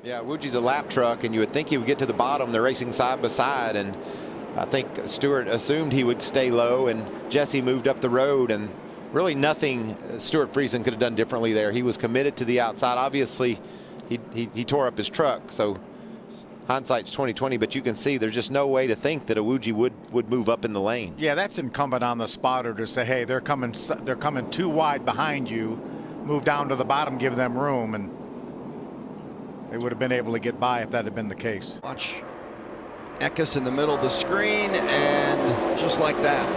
Yeah, Wooji's a lap truck, and you would think he would get to the bottom. They're racing side by side, and I think Stewart assumed he would stay low, and Jesse moved up the road, and really nothing Stewart Friesen could have done differently there. He was committed to the outside. Obviously, he tore up his truck, so hindsight's 20/20, but you can see there's just no way to think that a Wooji would move up in the lane. Yeah, that's incumbent on the spotter to say, hey, they're coming too wide behind you. Move down to the bottom, give them room, and they would have been able to get by if that had been the case. Watch Eckes in the middle of the screen, and just like that.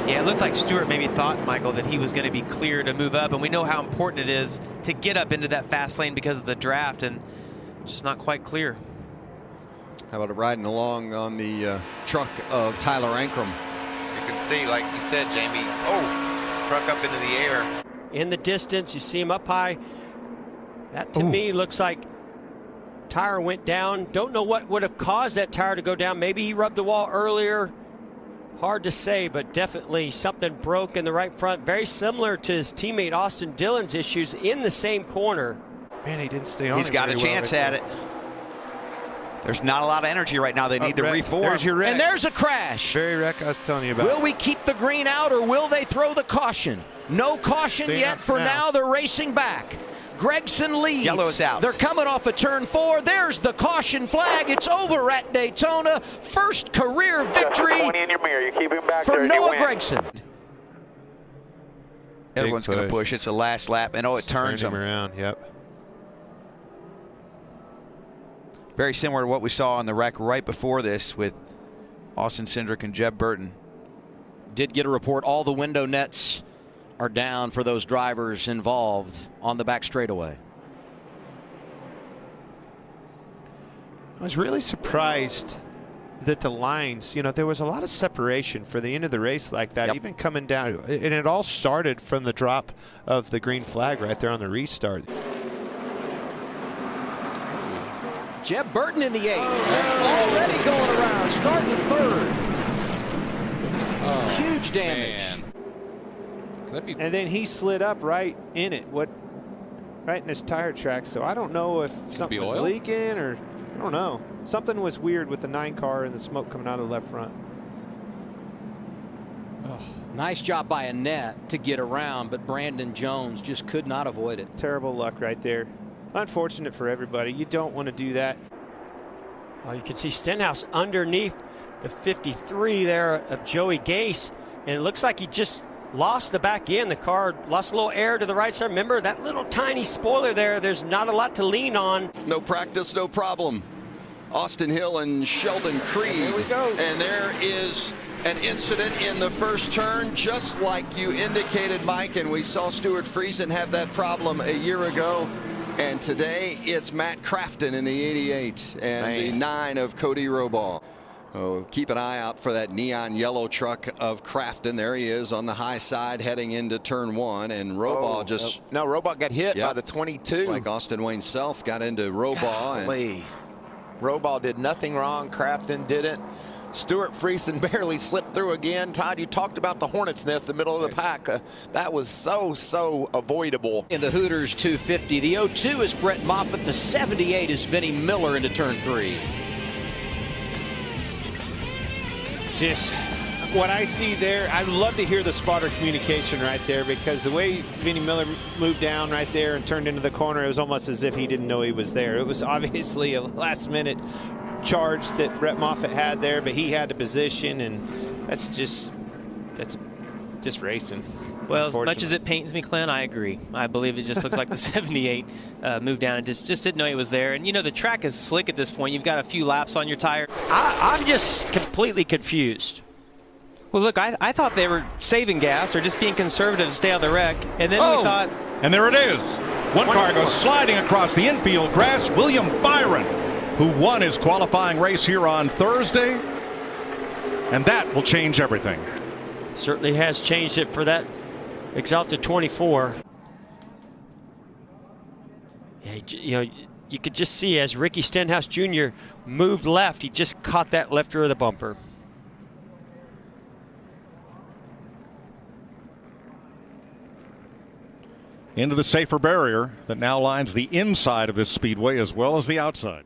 Yeah, it looked like Stewart maybe thought, Michael, that he was going to be clear to move up, and we know how important it is to get up into that fast lane because of the draft, and just not quite clear. How about riding along on the truck of Tyler Ankrum? You can see, like you said, Jamie, truck up into the air. In the distance, you see him up high. That to me looks like tire went down. Don't know what would have caused that tire to go down. Maybe he rubbed the wall earlier. Hard to say, but definitely something broke in the right front. Very similar to his teammate Austin Dillon's issues in the same corner. Man, he didn't stay on. He's got a chance at it. There's not a lot of energy right now. They need to reform. There's your wreck. And there's a crash. Very wreck I was telling you about. Will we keep the green out, or will they throw the caution? No caution yet for now. They're racing back. Gregson leads. Yellow is out. They're coming off of turn 4. There's the caution flag. It's over at Daytona. First career victory for Noah Gregson. Everyone's going to push. It's the last lap, and it turns them around. Yep. Very similar to what we saw on the wreck right before this with Austin Cindric and Jeb Burton. Did get a report. All the window nets are down for those drivers involved on the back straightaway. I was really surprised that the lines, there was a lot of separation for the end of the race like that, even coming down. And it all started from the drop of the green flag right there on the restart. Jeb Burton in the 8th. That's already going around, starting 3rd. Huge damage. Man. And then he slid up right in it, right in his tire track. So I don't know if something was leaking, or I don't know. Something was weird with the 9 car and the smoke coming out of the left front. Nice job by Annette to get around, but Brandon Jones just could not avoid it. Terrible luck right there. Unfortunate for everybody. You don't want to do that. Well, you can see Stenhouse underneath the 53 there of Joey Gase, and it looks like he just lost the back end. The car lost a little air to the right side. Remember that little tiny spoiler there? There's not a lot to lean on. No practice, no problem. Austin Hill and Sheldon Creed. And there we go. And there is an incident in the first turn, just like you indicated, Mike, and we saw Stewart Friesen have that problem a year ago. And today it's Matt Crafton in the 88 and the 9 of Cody Robaugh. Oh, keep an eye out for that neon yellow truck of Crafton. There he is on the high side heading into turn 1, and Robaugh Robaugh got hit by the 22. Like Austin Wayne Self got into Robaugh. And Robaugh did nothing wrong. Crafton didn't. Stewart Friesen barely slipped through again. Todd, you talked about the Hornet's Nest, the middle of the pack. That was so avoidable. In the Hooters 250, the 02 is Brett Moffatt, the 78 is Vinnie Miller into turn 3. Just what I see there, I'd love to hear the spotter communication right there, because the way Vinnie Miller moved down right there and turned into the corner, it was almost as if he didn't know he was there. It was obviously a last-minute charge that Brett Moffatt had there, but he had the position, and that's just racing. Well, as much as it pains me, Clint, I agree. I believe it just looks like the 78 moved down and just didn't know he was there. And, the track is slick at this point. You've got a few laps on your tire. I'm just completely confused. Well, look, I thought they were saving gas or just being conservative to stay out of the wreck. And then we thought... And there it is. One car goes sliding across the infield grass. William Byron, who won his qualifying race here on Thursday. And that will change everything. Certainly has changed it for that Exalted 24. Yeah, you could just see as Ricky Stenhouse Jr. moved left, he just caught that left rear of the bumper. into the safer barrier that now lines the inside of this speedway as well as the outside.